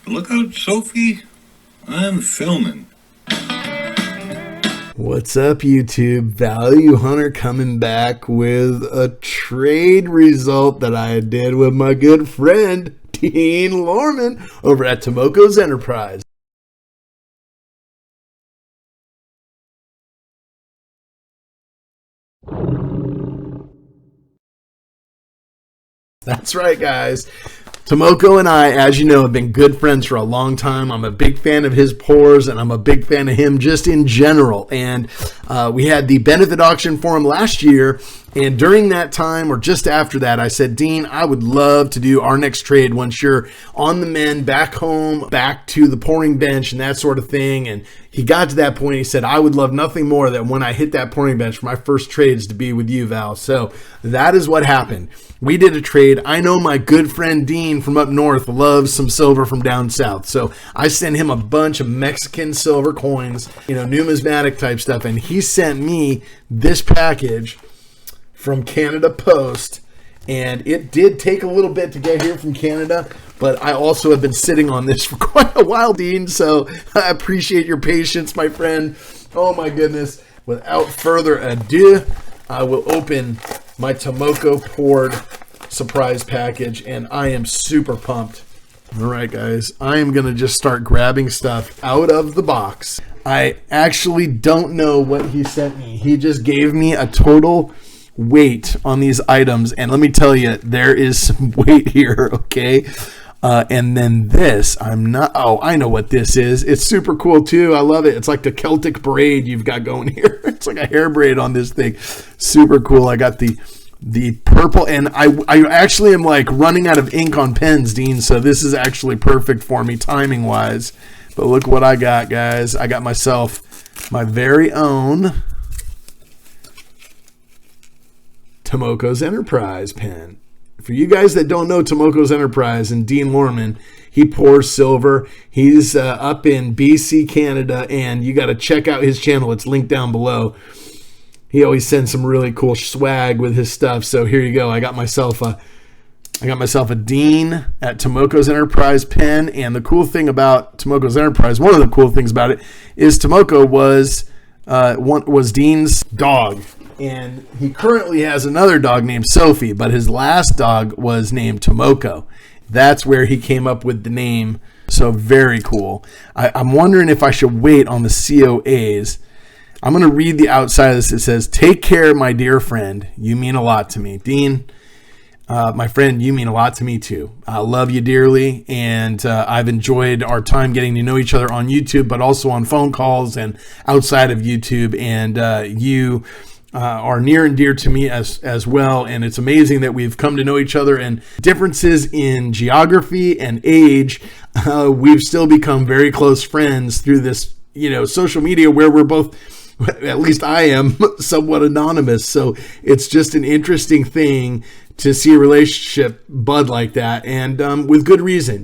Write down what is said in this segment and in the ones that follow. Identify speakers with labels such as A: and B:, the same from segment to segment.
A: Look out, Sophie. I'm filming.
B: What's up, YouTube? Val Hunter coming back with a trade result that I did with my good friend Dean Lorman over at Tomoko's Enterprise. That's right, guys. Tomoko and I, as you know, have been good friends for a long time. I'm a big fan of his pours, and I'm a big fan of him just in general. And we had the benefit auction for him last year, and during that time, or just after that, I said, Dean, I would love to do our next trade once you're on the mend, back home, back to the pouring bench and that sort of thing. And he got to that point, he said, I would love nothing more than when I hit that pouring bench for my first trades to be with you, Val. So that is what happened. We did a trade. I know my good friend Dean from up north loves some silver from down south. So I sent him a bunch of Mexican silver coins, numismatic type stuff. And he sent me this package from Canada Post. And it did take a little bit to get here from Canada, but I also have been sitting on this for quite a while, Dean. So I appreciate your patience, my friend. Oh my goodness. Without further ado, I will open my Tomoko poured surprise package, and I am super pumped. All right, guys, I am going to just start grabbing stuff out of the box. I actually don't know what he sent me. He just gave me a total weight on these items, and let me tell you, there is some weight here, okay? And then this, I know what this is. It's super cool too. I love it. It's like the Celtic braid you've got going here. It's like a hair braid on this thing. Super cool. I got the purple, and I actually am like running out of ink on pens, Dean, so this is actually perfect for me timing wise. But look what I got, guys. I got myself my very own Tomoko's Enterprise pen. For you guys that don't know Tomoko's Enterprise and Dean Lorman, he pours silver. He's up in BC, Canada, and you got to check out his channel. It's linked down below. He always sends some really cool swag with his stuff. So here you go. I got myself a Dean at Tomoko's Enterprise pen. And the cool thing about Tomoko's Enterprise, one of the cool things about it, is Tomoko was Dean's dog. And he currently has another dog named Sophie, but his last dog was named Tomoko. That's where he came up with the name. So very cool. I'm wondering if I should wait on the COAs. I'm going to read the outside of this. It says, "Take care, my dear friend. You mean a lot to me." Dean, my friend, you mean a lot to me too. I love you dearly, and I've enjoyed our time getting to know each other on YouTube, but also on phone calls and outside of YouTube. And you are near and dear to me as well, and it's amazing that we've come to know each other. And differences in geography and age, we've still become very close friends through this, social media, where we're both, at least I am, somewhat anonymous. So it's just an interesting thing to see a relationship bud like that, and with good reason.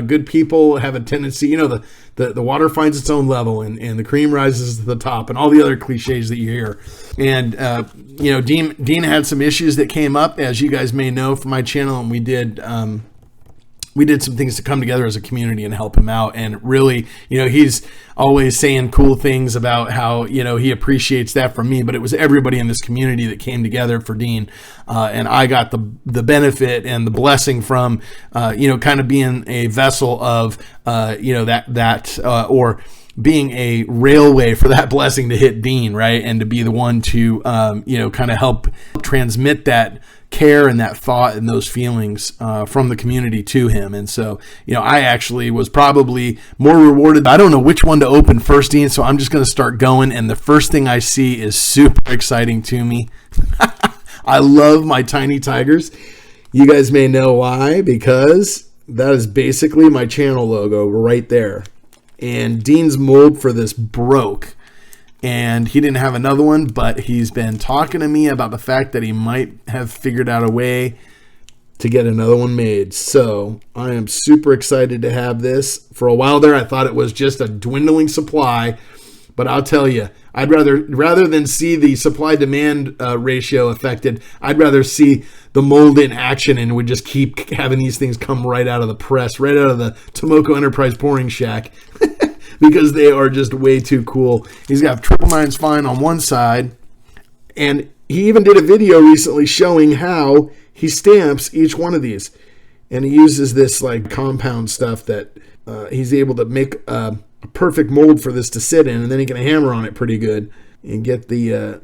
B: Good people have a tendency, the water finds its own level, and the cream rises to the top, and all the other cliches that you hear. And Dean had some issues that came up, as you guys may know, from my channel, and we did some things to come together as a community and help him out. And really, he's always saying cool things about how, he appreciates that from me, but it was everybody in this community that came together for Dean. And I got the benefit and the blessing from, kind of being a vessel of, or being a railway for that blessing to hit Dean, right? And to be the one to, kind of help transmit that care and that thought and those feelings from the community to him. And so, I actually was probably more rewarded. I don't know which one to open first, Dean, so I'm just going to start going. And the first thing I see is super exciting to me. I love my tiny tigers. You guys may know why, because that is basically my channel logo right there. And Dean's mold for this broke, and he didn't have another one, but he's been talking to me about the fact that he might have figured out a way to get another one made. So I am super excited to have this. For a while there, I thought it was just a dwindling supply, But I'll tell you, I'd rather than see the supply-demand ratio affected, I'd rather see the mold in action, and would just keep having these things come right out of the press, right out of the Tomoko Enterprise pouring shack, because they are just way too cool. He's got 999's Fine on one side, and he even did a video recently showing how he stamps each one of these. And he uses this like compound stuff that he's able to make a perfect mold for this to sit in, and then he can hammer on it pretty good and get the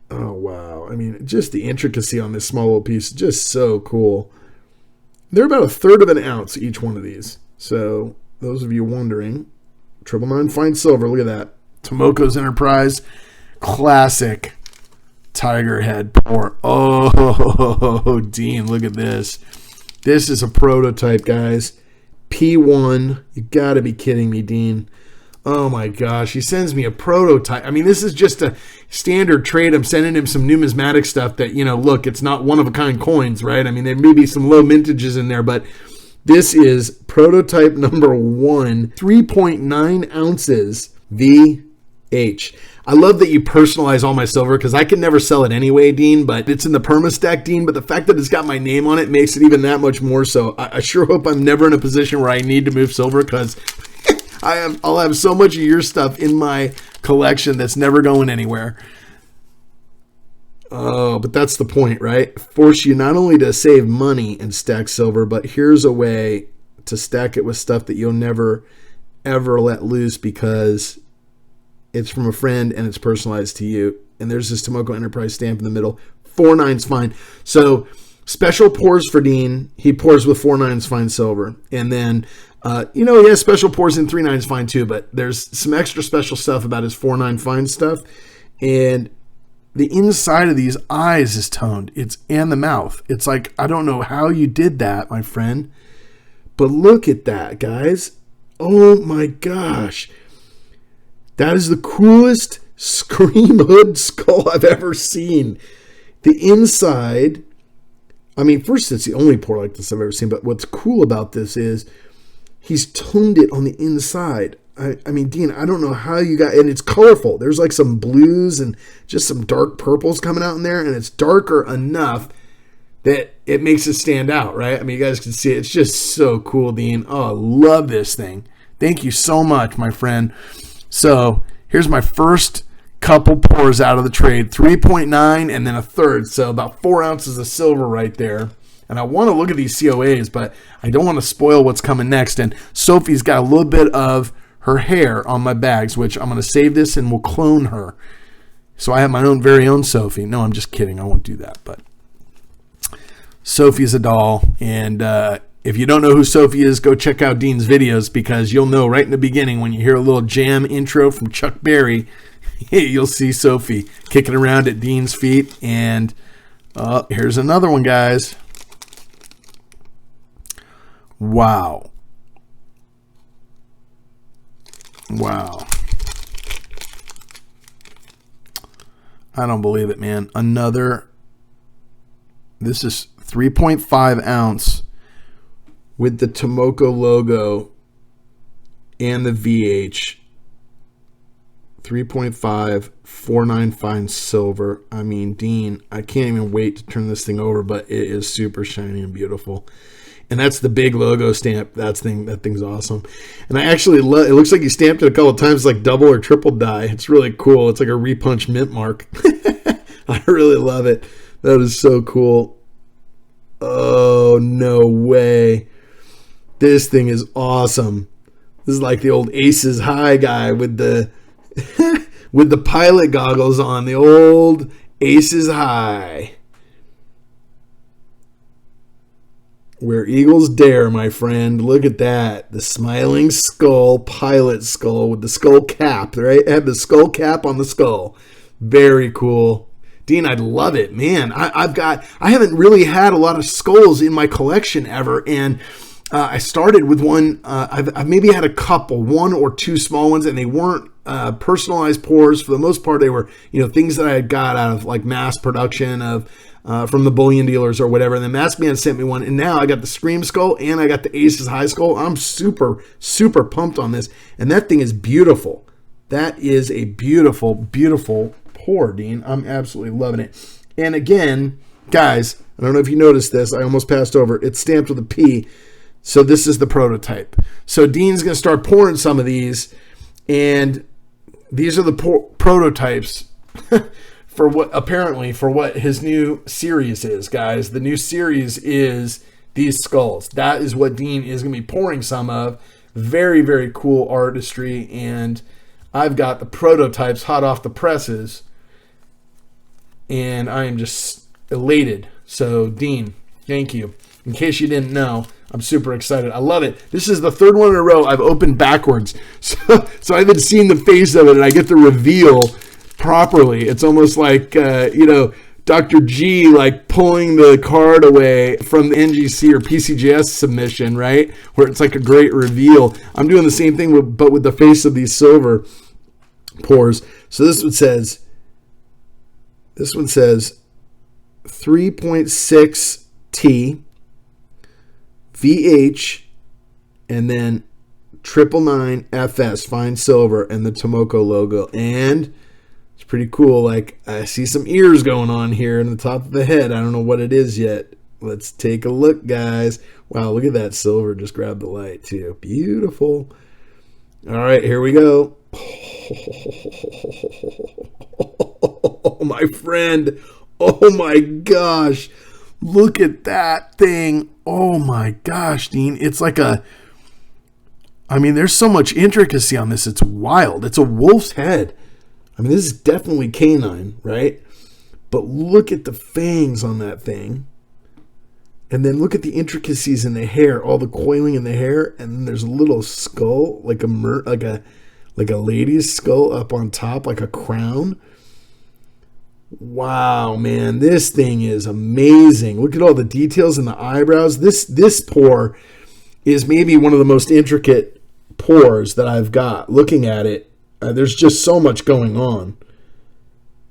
B: oh wow, I mean, just the intricacy on this small little piece, just so cool. They're about 1/3 of an ounce each one of these, so those of you wondering, 999 Fine Silver, look at that, Tomoko's Enterprise classic tiger head pour. Oh, Dean, look at this. This is a prototype, guys. P1. You gotta be kidding me, Dean. Oh my gosh, he sends me a prototype. I mean, this is just a standard trade. I'm sending him some numismatic stuff that, look, it's not one-of-a-kind coins, right? I mean, there may be some low mintages in there, but this is prototype number 1, 3.9 ounces VH. I love that you personalize all my silver, because I can never sell it anyway, Dean, but it's in the permastack, Dean, but the fact that it's got my name on it makes it even that much more so. I sure hope I'm never in a position where I need to move silver, because I'll have so much of your stuff in my collection that's never going anywhere. Oh, but that's the point, right? Force you not only to save money and stack silver, but here's a way to stack it with stuff that you'll never, ever let loose, because it's from a friend and it's personalized to you. And there's this Tomoko Enterprise stamp in the middle. 4.9's Fine. So special pours for Dean. He pours with 4.9's Fine Silver. And then, he has special pours in 3.9's Fine too, but there's some extra special stuff about his 4.9 Fine stuff. And the inside of these eyes is toned. And the mouth. It's like, I don't know how you did that, my friend. But look at that, guys. Oh my gosh. That is the coolest Scream Hood skull I've ever seen. The inside, I mean, first, it's the only pour like this I've ever seen, but what's cool about this is he's toned it on the inside. I mean, Dean, I don't know how you got, and it's colorful. There's like some blues and just some dark purples coming out in there, and it's darker enough that it makes it stand out, right? I mean, you guys can see it. It's just so cool, Dean. Oh, I love this thing. Thank you so much, my friend. So here's my first couple pours out of the trade, 3.9 and then 1/3. So about 4 ounces of silver right there. And I want to look at these COAs, but I don't want to spoil what's coming next. And Sophie's got a little bit of her hair on my bags, which I'm going to save this and we'll clone her. So I have my own very own Sophie. No, I'm just kidding. I won't do that. But Sophie's a doll. And if you don't know who Sophie is, go check out Dean's videos, because you'll know right in the beginning when you hear a little jam intro from Chuck Berry, you'll see Sophie kicking around at Dean's feet. And here's another one, guys. Wow. Wow. I don't believe it, man. This is 3.5 ounce with the Tomoko logo and the VH. 3.5, 4.9 Fine Silver. I mean, Dean, I can't even wait to turn this thing over, but it is super shiny and beautiful. And that's the big logo stamp. That thing's awesome. And I actually love, it looks like he stamped it a couple of times, like double or triple die. It's really cool. It's like a repunch mint mark. I really love it. That is so cool. Oh, no way. This thing is awesome. This is like the old Aces High guy with the with the pilot goggles on. The old Aces High. Where eagles dare, my friend. Look at that. The smiling skull, pilot skull with the skull cap, right? It had the skull cap on the skull. Very cool. Dean, I'd love it. Man, I haven't really had a lot of skulls in my collection ever, and I started with one. I've maybe had a couple, 1 or 2 small ones, and they weren't personalized pours. For the most part, they were things that I had got out of like mass production of from the bullion dealers or whatever. And then Mask Man sent me one, and now I got the Scream Skull and I got the Aces High Skull. I'm super, super pumped on this, and that thing is beautiful. That is a beautiful, beautiful pour, Dean. I'm absolutely loving it. And again, guys, I don't know if you noticed this. I almost passed over. It's stamped with a P. So this is the prototype. So Dean's going to start pouring some of these. And these are the prototypes for what his new series is, guys. The new series is these skulls. That is what Dean is going to be pouring some of. Very, very cool artistry. And I've got the prototypes hot off the presses. And I am just elated. So, Dean, thank you. In case you didn't know, I'm super excited. I love it. This is the third one in a row I've opened backwards. So I haven't seen the face of it, and I get the reveal properly. It's almost like, Dr. G, like pulling the card away from the NGC or PCGS submission, right? Where it's like a great reveal. I'm doing the same thing, but with the face of these silver pours. So this one says 3.6 T VH and then 999 FS fine silver and the Tomoko logo. And it's pretty cool. Like, I see some ears going on here in the top of the head. I don't know what it is yet. Let's take a look, guys. Wow, look at that silver. Just grab the light too. Beautiful. All right, here we go. Oh, my friend. Oh my gosh. Look at that thing. Oh my gosh, Dean. It's like there's so much intricacy on this. It's wild. It's a wolf's head. This is definitely canine, right? But look at the fangs on that thing. And then look at the intricacies in the hair, all the coiling in the hair. And then there's a little skull, like a lady's skull up on top, like a crown. Wow, man, this thing is amazing. Look at all the details in the eyebrows. This pour is maybe one of the most intricate pours that I've got. Looking at it, there's just so much going on.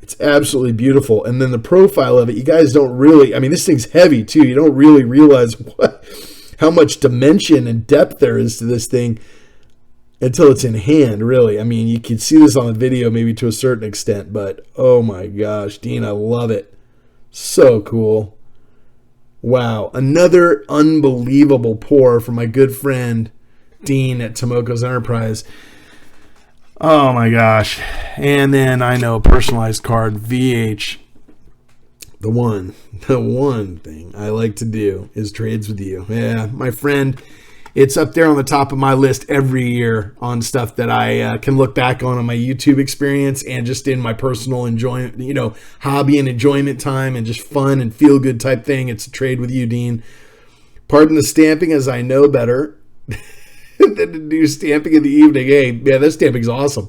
B: It's absolutely beautiful. And then the profile of it, you guys don't really, this thing's heavy too. You don't really realize how much dimension and depth there is to this thing until it's in hand, really. You can see this on the video maybe to a certain extent, but oh my gosh, Dean, I love it. So cool. Wow, another unbelievable pour from my good friend Dean at Tomoko's Enterprise. Oh my gosh. And then I know personalized card VH. The one thing I like to do is trades with you. Yeah, my friend. It's up there on the top of my list every year on stuff that I can look back on my YouTube experience and just in my personal enjoyment, hobby and enjoyment time and just fun and feel good type thing. It's a trade with you, Dean. Pardon the stamping as I know better than to do stamping in the evening. Hey, yeah, that stamping's awesome.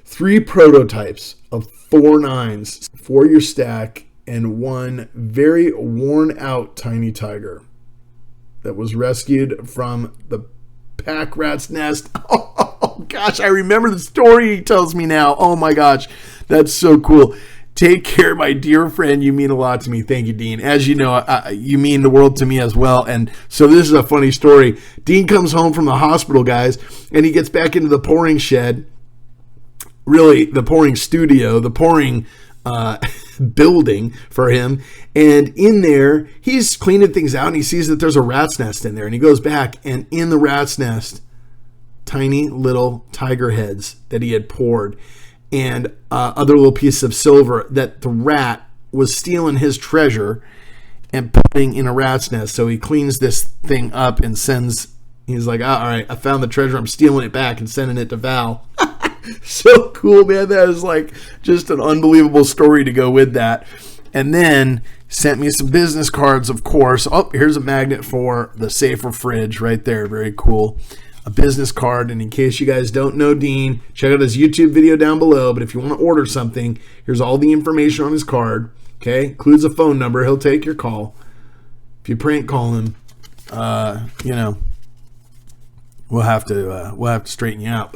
B: 3 prototypes of 4 9s for your stack and 1 very worn out tiny tiger that was rescued from the pack rat's nest. Oh gosh, I remember the story he tells me now. Oh my gosh, that's so cool. Take care, my dear friend. You mean a lot to me. Thank you, Dean. As you know, you mean the world to me as well. And so this is a funny story. Dean comes home from the hospital, guys, and he gets back into the pouring shed. Really, the pouring studio, the pouring building for him, and in there he's cleaning things out and he sees that there's a rat's nest in there, and he goes back, and in the rat's nest, tiny little tiger heads that he had poured and other little pieces of silver that the rat was stealing his treasure and putting in a rat's nest. So he cleans this thing up and he's like, all right, I found the treasure, I'm stealing it back and sending it to Val. So cool, man. That is like just an unbelievable story to go with that. And then sent me some business cards, of course. Oh, here's a magnet for the safer fridge right there. Very cool. A business card. And in case you guys don't know Dean, check out his YouTube video down below. But if you want to order something, here's all the information on his card. Okay, includes a phone number. He'll take your call. If you prank call him, we'll have to straighten you out.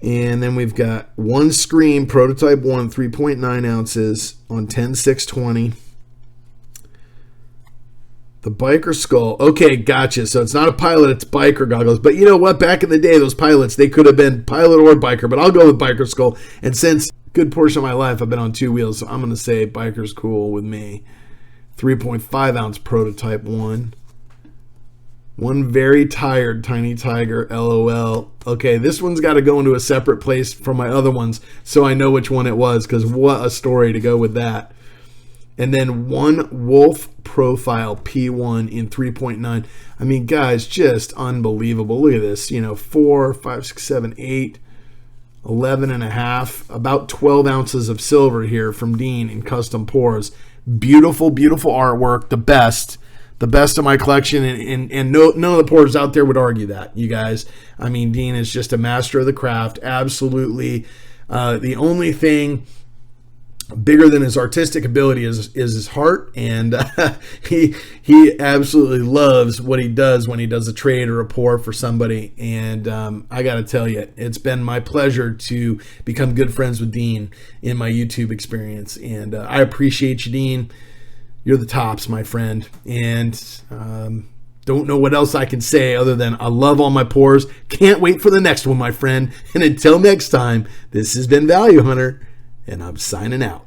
B: And then we've got 1 screen, prototype 1, 3.9 ounces on 10/6/20. The biker skull. Okay, gotcha. So it's not a pilot, it's biker goggles. But you know what? Back in the day, those pilots, they could have been pilot or biker. But I'll go with biker skull. And since a good portion of my life I've been on two wheels, so I'm going to say biker's cool with me. 3.5 ounce prototype one. One very tired Tiny Tiger, LOL. Okay, this one's got to go into a separate place from my other ones so I know which one it was, because what a story to go with that. And then one Wolf Profile P1 in 3.9. I mean, guys, just unbelievable. Look at this. 4, 5, 6, 7, 8, 11 and a half. About 12 ounces of silver here from Dean in custom pours. Beautiful, beautiful artwork. The best of my collection, and none of the pours out there would argue that, you guys. I mean, Dean is just a master of the craft. Absolutely. The only thing bigger than his artistic ability is his heart, and he absolutely loves what he does when he does a trade or a pour for somebody. And I got to tell you, it's been my pleasure to become good friends with Dean in my YouTube experience, and I appreciate you, Dean. You're the tops, my friend. And don't know what else I can say other than I love all my pours. Can't wait for the next one, my friend. And until next time, this has been Value Hunter, and I'm signing out.